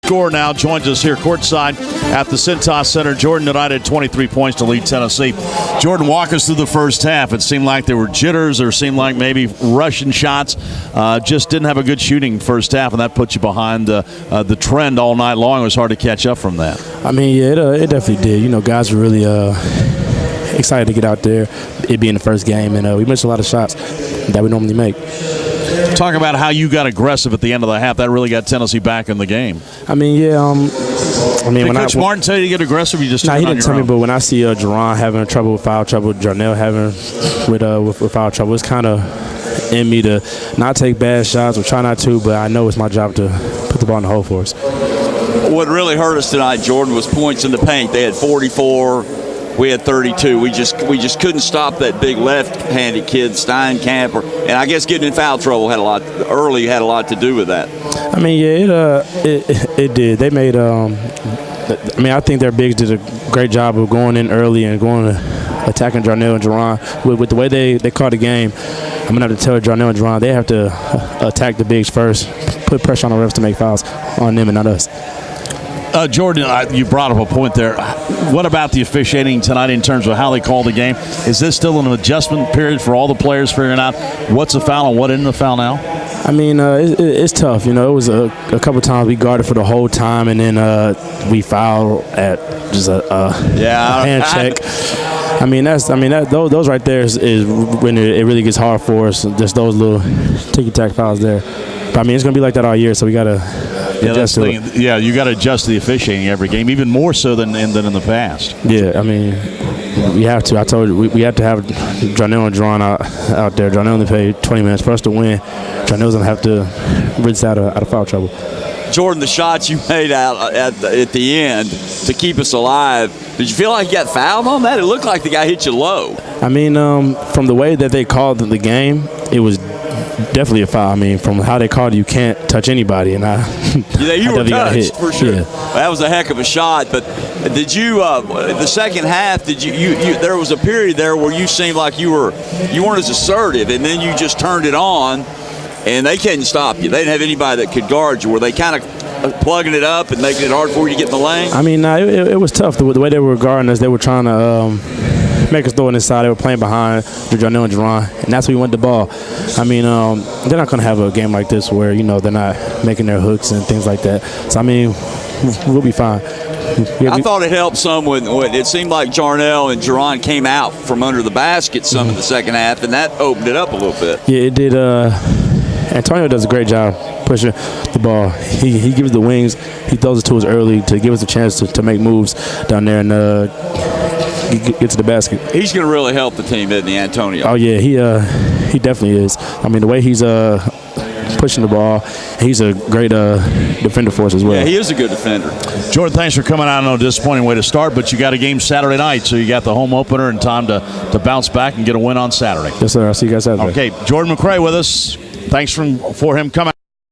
Score now joins us here courtside at the Cintas Center. Jordan tonight had 23 points to lead Tennessee. Jordan, walk us through the first half. It seemed like there were jitters, or seemed like maybe Russian shots. Just didn't have a good shooting first half, and that put you behind the trend all night long. It was hard to catch up from that. I mean, yeah, it definitely did. You know, guys were really excited to get out there, it being the first game, and we missed a lot of shots that we normally make. Talk about how you got aggressive at the end of the half. That really got Tennessee back in the game. I mean, yeah. Did Coach Martin tell you to get aggressive? Or you just he didn't tell me. But when I see Jerron having trouble with foul trouble, Jarnell having with foul trouble, it's kind of in me to not take bad shots or try not to. But I know it's my job to put the ball in the hole for us. What really hurt us tonight, Jordan, was points in the paint. They had 44. We had 32. We just couldn't stop that big left-handed kid, Steinkamp, and I guess getting in foul trouble had a lot to do with that. I mean, yeah, it did. They made. I mean, I think their bigs did a great job of going in early and attacking Jarnell and Jerron. With the way they caught the game, I'm gonna have to tell Jarnell and Jerron they have to attack the bigs first, put pressure on the refs to make fouls on them and not us. Jordan, you brought up a point there. What about the officiating tonight in terms of how they call the game? Is this still an adjustment period for all the players figuring out what's a foul and what isn't a foul now? I mean, it's tough. You know, it was a couple times we guarded for the whole time, and then we fouled at just a hand check. Those right there is when it really gets hard for us. Just those little ticky-tack fouls there. But I mean, it's gonna be like that all year, so we gotta. Yeah, you got to adjust the officiating every game, even more so than in the past. Yeah, I mean, we have to. I told you, we have to have Jarnell and Jerron out there. Jarnell only paid 20 minutes for us to win. Jarnell's going to have to rinse out of foul trouble. Jordan, the shots you made out at the end to keep us alive, did you feel like you got fouled on that? It looked like the guy hit you low. I mean, from the way that they called the game, it was definitely a foul. I mean, from how they called it, you can't touch anybody, and you were touched for sure. Yeah. That was a heck of a shot. But did you the second half? Did you there was a period there where you seemed like you weren't as assertive, and then you just turned it on, and they couldn't stop you. They didn't have anybody that could guard you. Were they kind of plugging it up and making it hard for you to get in the lane? I mean, it was tough. The way they were guarding us, they were trying to make us throw it inside. They were playing behind Jarnell and Jerron, and that's where we went the ball. I mean, they're not going to have a game like this where, you know, they're not making their hooks and things like that. So, I mean, we'll be fine. I thought it helped some when it seemed like Jarnell and Jerron came out from under the basket some in the second half, and that opened it up a little bit. Yeah, it did. Antonio does a great job pushing the ball. He gives the wings. He throws it to us early to give us a chance to make moves down there and get to the basket. He's going to really help the team, isn't he, Antonio? Oh, yeah, he definitely is. I mean, the way he's pushing the ball, he's a great defender for us as well. Yeah, he is a good defender. Jordan, thanks for coming out. I know a disappointing way to start, but you got a game Saturday night, so you got the home opener and time to bounce back and get a win on Saturday. Yes, sir. I'll see you guys Saturday. Okay, Jordan McRae with us. Thanks for him coming.